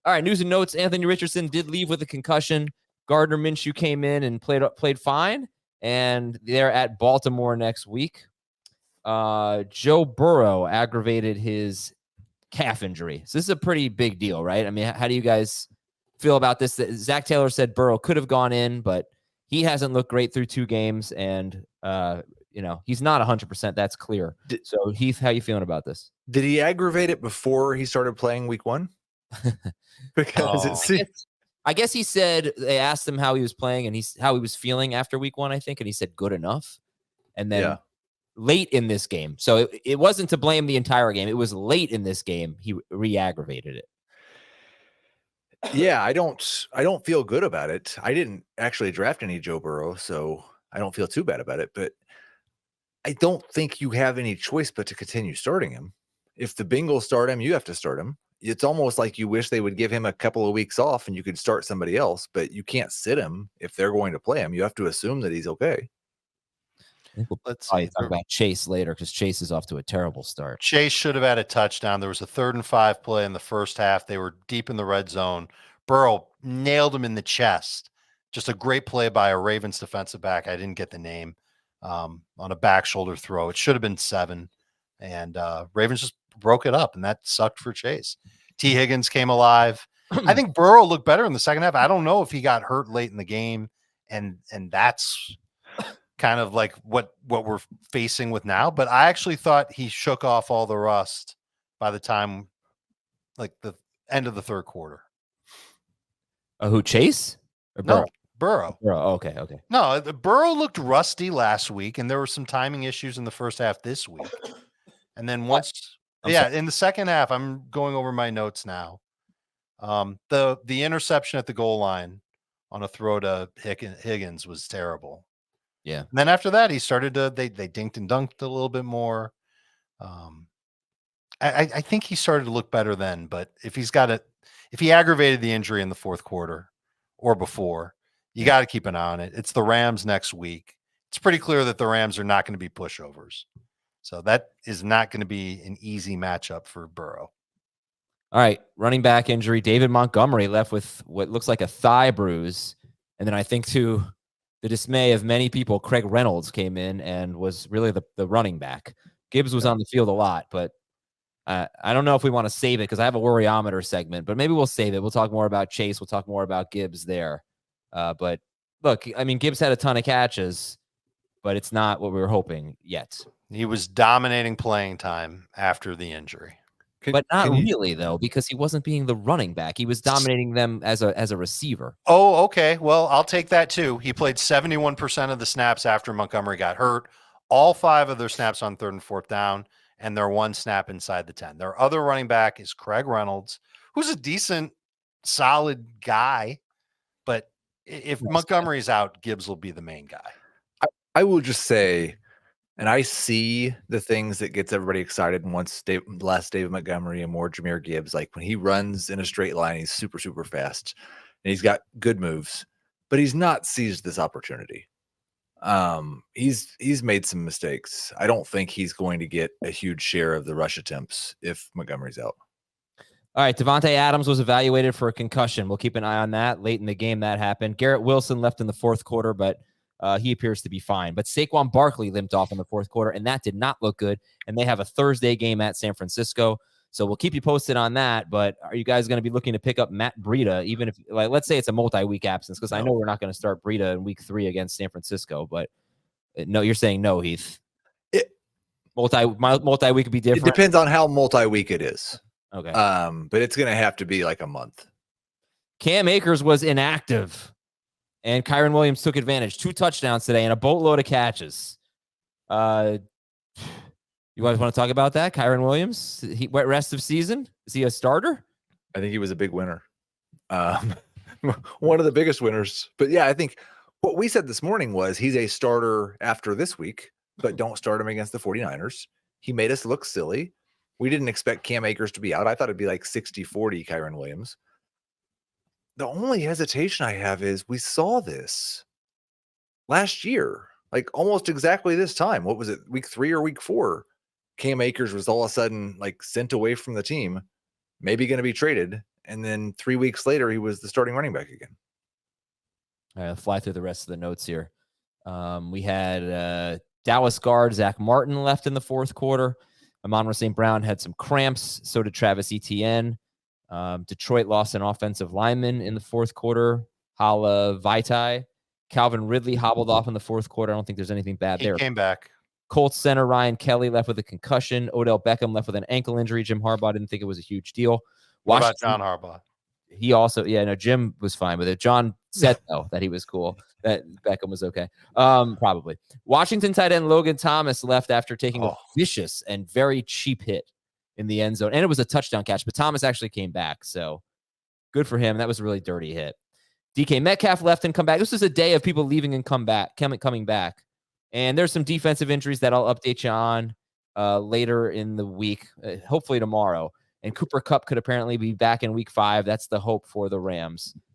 All right, news and notes. Anthony Richardson did leave with a concussion. Gardner Minshew came in and played fine, and they're at Baltimore next week. Joe Burrow aggravated his calf injury. So this is a pretty big deal, right? I mean, how do you guys feel about this? Zach Taylor said Burrow could have gone in, but he hasn't looked great through 2 games, and he's not 100%. That's clear. So Heath, how you feeling about this? Did he aggravate it before he started playing week 1? Because I guess he said they asked him how he was playing and how he was feeling after week 1, I think, and he said good enough. And then late in this game, so it wasn't to blame the entire game. It was late in this game he re-aggravated it. Yeah, I don't feel good about it. I didn't actually draft any Joe Burrow, so I don't feel too bad about it. But I don't think you have any choice but to continue starting him. If the Bengals start him, you have to start him. It's almost like you wish they would give him a couple of weeks off and you could start somebody else, but you can't sit him if they're going to play him. You have to assume that he's okay. Let's talk about Chase later because Chase is off to a terrible start. Chase should have had a touchdown. There was a 3rd and 5 play in the first half. They were deep in the red zone. Burrow nailed him in the chest. Just a great play by a Ravens defensive back. I didn't get the name on a back shoulder throw. It should have been 7. And Ravens just broke it up, and that sucked for Chase. T. Higgins came alive. I think Burrow looked better in the second half. I don't know if he got hurt late in the game, and that's kind of like what we're facing with now. But I actually thought he shook off all the rust by the time, like the end of the 3rd quarter. Who, Chase? Or Burrow? No, Burrow. Burrow. Okay. No, Burrow looked rusty last week, and there were some timing issues in the first half this week. And then in the second half, I'm going over my notes now. The interception at the goal line on a throw to Higgins was terrible. Yeah. And then after that, he started to they dinked and dunked a little bit more. I think he started to look better then, but if he aggravated the injury in the 4th quarter or before, you got to keep an eye on it. It's the Rams next week. It's pretty clear that the Rams are not going to be pushovers. So that is not going to be an easy matchup for Burrow. All right, running back injury. David Montgomery left with what looks like a thigh bruise. And then I think to the dismay of many people, Craig Reynolds came in and was really the running back. Gibbs was on the field a lot, but I don't know if we want to save it because I have a worryometer segment, but maybe we'll save it. We'll talk more about Chase. We'll talk more about Gibbs there. But look, I mean, Gibbs had a ton of catches, but it's not what we were hoping yet. He was dominating playing time after the injury. But not really, though, because he wasn't being the running back. He was dominating them as a receiver. Oh, okay. Well, I'll take that too. He played 71% of the snaps after Montgomery got hurt. All 5 of their snaps on 3rd and 4th down, and their 1 snap inside the 10. Their other running back is Craig Reynolds, who's a decent, solid guy. But if Montgomery's out, Gibbs will be the main guy. I will just say, and I see the things that gets everybody excited and wants less David Montgomery and more Jahmyr Gibbs. Like when he runs in a straight line, he's super, super fast and he's got good moves, but he's not seized this opportunity. He's made some mistakes. I don't think he's going to get a huge share of the rush attempts if Montgomery's out. All right, Davante Adams was evaluated for a concussion. We'll keep an eye on that. Late in the game, that happened. Garrett Wilson left in the 4th quarter, but he appears to be fine. But Saquon Barkley limped off in the 4th quarter, and that did not look good. And they have a Thursday game at San Francisco. So we'll keep you posted on that. But are you guys going to be looking to pick up Matt Breida, even if, like, let's say it's a multi-week absence? Because I know we're not going to start Breida in week 3 against San Francisco. But no, you're saying no, Heath. Multi-week would be different. It depends on how multi-week it is. Okay. But it's going to have to be like a month. Cam Akers was inactive, and Kyren Williams took advantage. 2 touchdowns today and a boatload of catches. You guys want to talk about that? Kyren Williams, rest of season? Is he a starter? I think he was a big winner. One of the biggest winners. But yeah, I think what we said this morning was he's a starter after this week, but don't start him against the 49ers. He made us look silly. We didn't expect Cam Akers to be out. I thought it'd be like 60-40 Kyren Williams. The only hesitation I have is we saw this last year, like almost exactly this time. What was it, week 3 or week 4? Cam Akers was all of a sudden like sent away from the team, maybe going to be traded, And then 3 weeks later, he was the starting running back again. All right, I'll fly through the rest of the notes here. We had Dallas guard Zach Martin left in the fourth quarter. Amon-Ra St. Brown had some cramps. So did Travis Etienne. Detroit lost an offensive lineman in the fourth quarter. Hala Vaitai. Calvin Ridley hobbled off in the fourth quarter. I don't think there's anything bad there. He came back. Colts center Ryan Kelly left with a concussion. Odell Beckham left with an ankle injury. Jim Harbaugh didn't think it was a huge deal. What about John Harbaugh? He also, Jim was fine with it. John said, though, that he was cool, that Beckham was okay. Probably. Washington tight end Logan Thomas left after taking a vicious and very cheap hit in the end zone. And it was a touchdown catch, but Thomas actually came back. So good for him. That was a really dirty hit. DK Metcalf left and come back. This was a day of people leaving and coming back. And there's some defensive injuries that I'll update you on later in the week, hopefully tomorrow. And Cooper Kupp could apparently be back in week 5. That's the hope for the Rams.